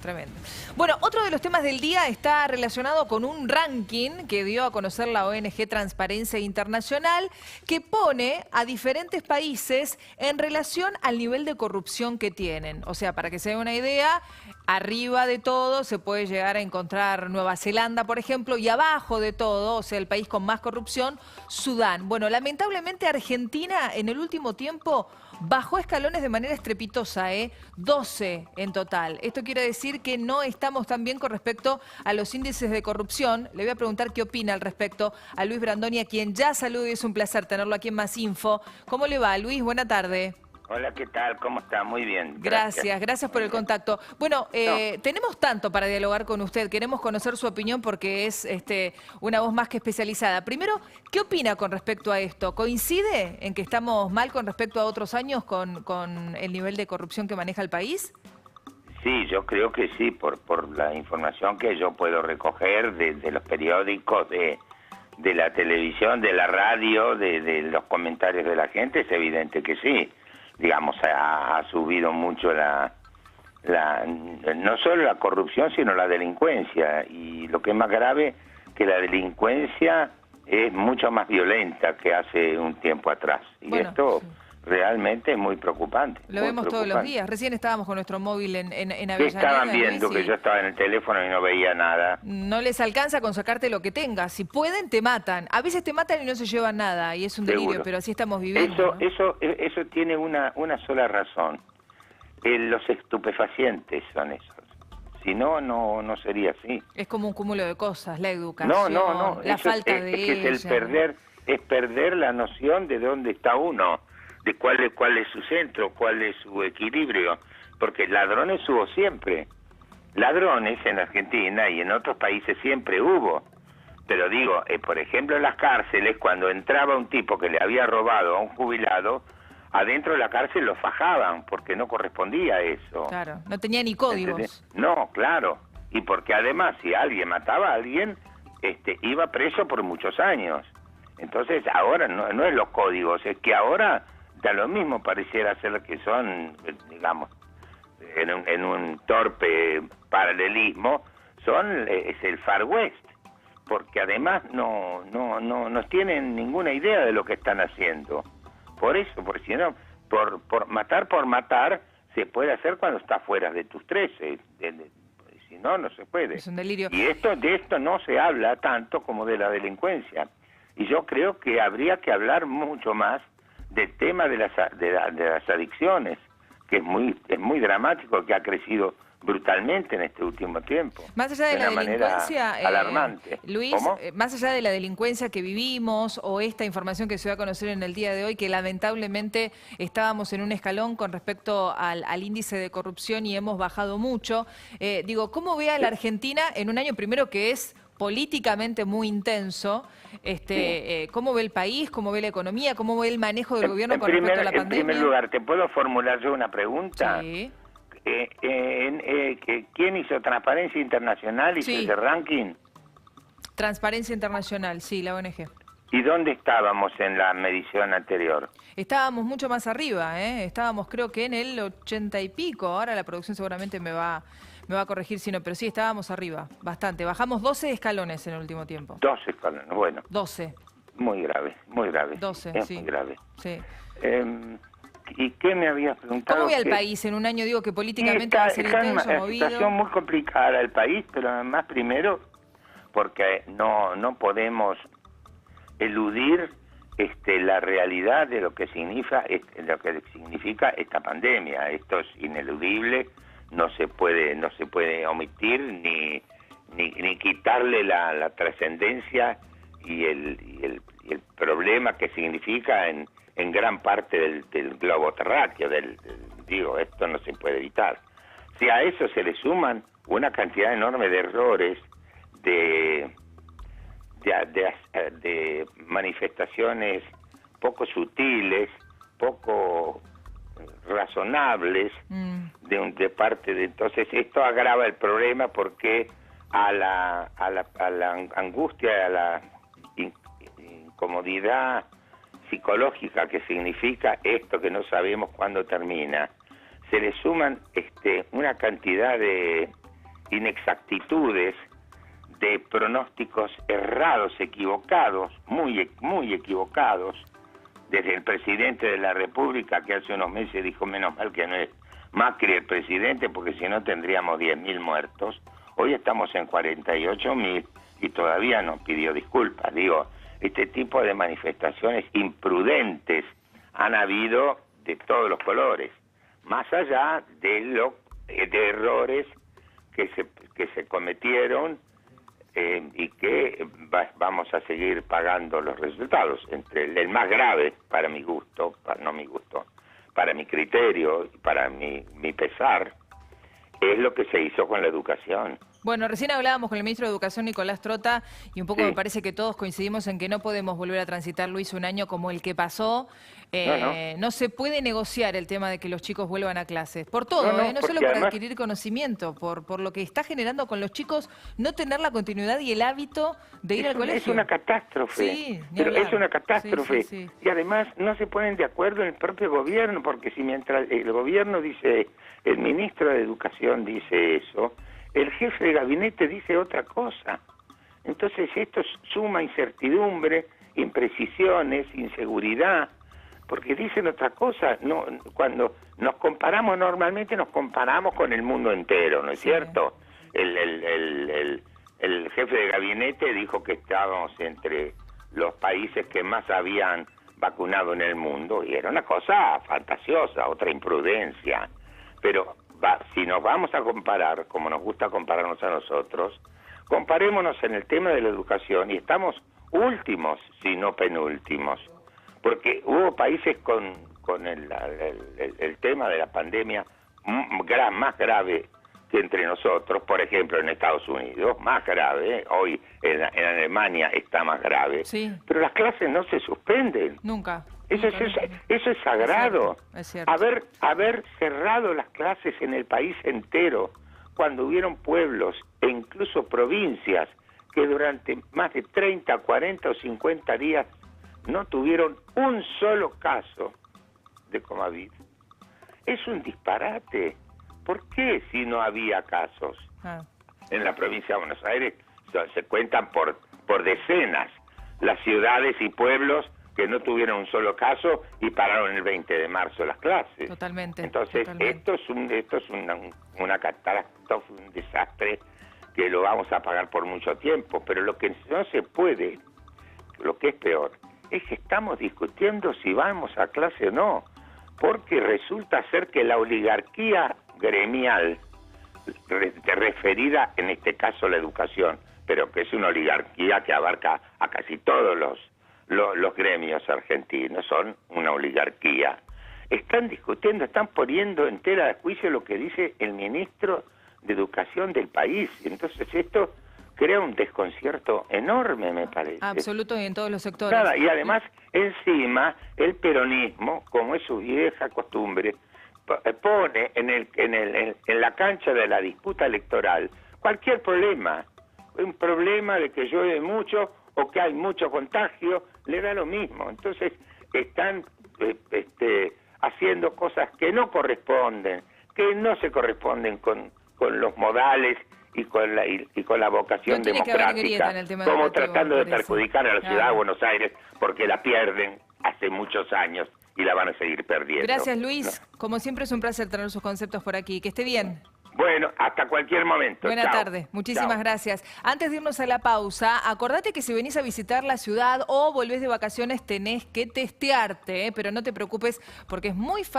Tremendo. Bueno, otro de los temas del día está relacionado con un ranking que dio a conocer la ONG Transparencia Internacional, que pone a diferentes países en relación al nivel de corrupción que tienen. O sea, para que se dé una idea, arriba de todo se puede llegar a encontrar Nueva Zelanda, por ejemplo, y abajo de todo, o sea, el país con más corrupción, Sudán. Bueno, lamentablemente Argentina en el último tiempo bajó escalones de manera estrepitosa, 12 en total. Esto quiere decir que no estamos tan bien con respecto a los índices de corrupción. Le voy a preguntar qué opina al respecto a Luis Brandoni, a quien ya saludo y es un placer tenerlo aquí en Más Info. ¿Cómo le va, Luis? Buena tarde. Hola, ¿qué tal? ¿Cómo está? Muy bien. Gracias por el contacto. Bueno, tenemos tanto para dialogar con usted, queremos conocer su opinión porque es una voz más que especializada. Primero, ¿qué opina con respecto a esto? ¿Coincide en que estamos mal con respecto a otros años con el nivel de corrupción que maneja el país? Sí, yo creo que sí, por la información que yo puedo recoger de los periódicos, de la televisión, de la radio, de los comentarios de la gente, es evidente que sí. Digamos, ha subido mucho no solo la corrupción, sino la delincuencia. Y lo que es más grave, que la delincuencia es mucho más violenta que hace un tiempo atrás. Y bueno, esto sí, realmente es muy preocupante. lo vemos todos los días. Recién estábamos con nuestro móvil en ¿Qué Avellaneda. estaban viendo? Luis, Que yo estaba en el teléfono y no veía nada. no les alcanza con sacarte lo que tengas. Si pueden, te matan. A veces te matan y no se llevan nada, y es un delirio, Seguro. pero así estamos viviendo. Eso tiene una sola razón. Los estupefacientes son esos. Si no, no sería así. Es como un cúmulo de cosas, la educación, No. la Eso falta de que es ella. es perder la noción de dónde está uno, de cuál es su centro, cuál es su equilibrio. Porque ladrones hubo siempre. Ladrones en Argentina y en otros países siempre hubo. Pero digo, por ejemplo, en las cárceles, cuando entraba un tipo que le había robado a un jubilado, adentro de la cárcel lo fajaban, porque no correspondía a eso. Claro, no tenía ni códigos. ¿Entendés? No, claro. Y porque además, si alguien mataba a alguien, iba preso por muchos años. Entonces, ahora no es los códigos, es que ahora da lo mismo, pareciera ser que son, digamos, en un torpe paralelismo, es el Far West, porque además no tienen ninguna idea de lo que están haciendo. Por eso, porque si no, por matar, se puede hacer cuando está fuera de tus 13, si no, no se puede. Es un delirio. Y de esto no se habla tanto como de la delincuencia. Y yo creo que habría que hablar mucho más del tema de las adicciones, que es muy dramático, que ha crecido brutalmente en este último tiempo. Más allá de la delincuencia, alarmante. Luis, más allá de la delincuencia que vivimos o esta información que se va a conocer en el día de hoy, que lamentablemente estábamos en un escalón con respecto al índice de corrupción y hemos bajado mucho, digo, ¿cómo ve a la Argentina en un año primero que es políticamente muy intenso? ¿Cómo ve el país? ¿Cómo ve la economía? ¿Cómo ve el manejo del gobierno con respecto a la pandemia? En primer lugar, ¿te puedo formular yo una pregunta? Sí. ¿Quién hizo Transparencia Internacional? ¿Hizo ese ranking? Transparencia Internacional, sí, la ONG. ¿Y dónde estábamos en la medición anterior? Estábamos mucho más arriba, estábamos creo que en el 80 y pico, ahora la producción seguramente me va a corregir si no, pero sí, estábamos arriba, bastante. Bajamos 12 escalones en el último tiempo. 12 escalones, bueno. 12. Muy grave, muy grave. 12, es sí. Muy grave. Sí. ¿Y qué me habías preguntado? ¿Cómo ve al país en un año, digo, que políticamente va a ser intenso, movido? movido? Es una situación muy complicada el país, pero además primero porque no podemos eludir la realidad de lo que significa esta pandemia. Esto es ineludible, no se puede omitir ni quitarle la trascendencia y el problema que significa en gran parte del globo terráqueo, digo, esto no se puede evitar. Si a eso se le suman una cantidad enorme de errores, de manifestaciones poco sutiles, poco razonables, de parte de... Entonces esto agrava el problema porque a la angustia, a la incomodidad psicológica que significa esto que no sabemos cuándo termina, se le suman una cantidad de inexactitudes, de pronósticos errados, equivocados, muy equivocados, desde el presidente de la República, que hace unos meses dijo, menos mal que no es Macri el presidente, porque si no tendríamos 10.000 muertos. Hoy estamos en 48.000 y todavía nos pidió disculpas. Digo, este tipo de manifestaciones imprudentes han habido de todos los colores, más allá de errores que se cometieron y que vamos a seguir pagando los resultados. Entre el más grave, para mi gusto, para mi criterio y para mi pesar, es lo que se hizo con la educación. Bueno, recién hablábamos con el ministro de Educación, Nicolás Trota, y un poco Sí. me parece que todos coincidimos en que no podemos volver a transitar, Luis, un año como el que pasó. No se puede negociar el tema de que los chicos vuelvan a clases. Por todo, no solo por adquirir conocimiento, por lo que está generando con los chicos no tener la continuidad y el hábito de ir al colegio. Es una catástrofe, sí, pero es una catástrofe. Sí. Y además no se ponen de acuerdo en el propio gobierno, porque si mientras el gobierno dice, el ministro de Educación dice eso, el jefe de gabinete dice otra cosa. Entonces esto suma incertidumbre, imprecisiones, inseguridad, porque dicen otra cosa. No, cuando nos comparamos normalmente nos comparamos con el mundo entero, ¿no es cierto? El jefe de gabinete dijo que estábamos entre los países que más habían vacunado en el mundo, y era una cosa fantasiosa, otra imprudencia. Pero si nos vamos a comparar, como nos gusta compararnos a nosotros, comparémonos en el tema de la educación, y estamos últimos, si no penúltimos, porque hubo países con el tema de la pandemia más grave que entre nosotros. Por ejemplo, en Estados Unidos, más grave, hoy en Alemania está más grave, sí. Pero las clases no se suspenden. Nunca. Eso es sagrado. Es cierto. Haber cerrado las clases en el país entero, cuando hubieron pueblos e incluso provincias que durante más de 30, 40 o 50 días no tuvieron un solo caso de COVID. Es un disparate. ¿Por qué si no había casos? En la provincia de Buenos Aires se cuentan por decenas las ciudades y pueblos que no tuvieron un solo caso y pararon el 20 de marzo las clases. Totalmente. Entonces, esto es una catástrofe, un desastre que lo vamos a pagar por mucho tiempo. Pero lo que no se puede, lo que es peor, es que estamos discutiendo si vamos a clase o no, porque resulta ser que la oligarquía gremial, referida en este caso a la educación, pero que es una oligarquía que abarca a casi todos los gremios argentinos, son una oligarquía, están discutiendo, están poniendo en tela de juicio lo que dice el ministro de Educación del país. Entonces esto crea un desconcierto enorme, me parece. Absoluto, y en todos los sectores. Nada, y además, encima, el peronismo, como es su vieja costumbre, pone en la cancha de la disputa electoral cualquier problema. Un problema de que llueve mucho o que hay mucho contagio, le da lo mismo. Entonces están haciendo cosas que no corresponden, que no se corresponden con los modales y con la vocación democrática, como tratando de perjudicar a la ciudad de Buenos Aires, porque la pierden hace muchos años y la van a seguir perdiendo. Gracias, Luis. Como siempre es un placer tener sus conceptos por aquí. Que esté bien. Bueno, hasta cualquier momento. Buena tarde. Muchísimas gracias. Antes de irnos a la pausa, acordate que si venís a visitar la ciudad o volvés de vacaciones tenés que testearte, pero no te preocupes porque es muy fácil.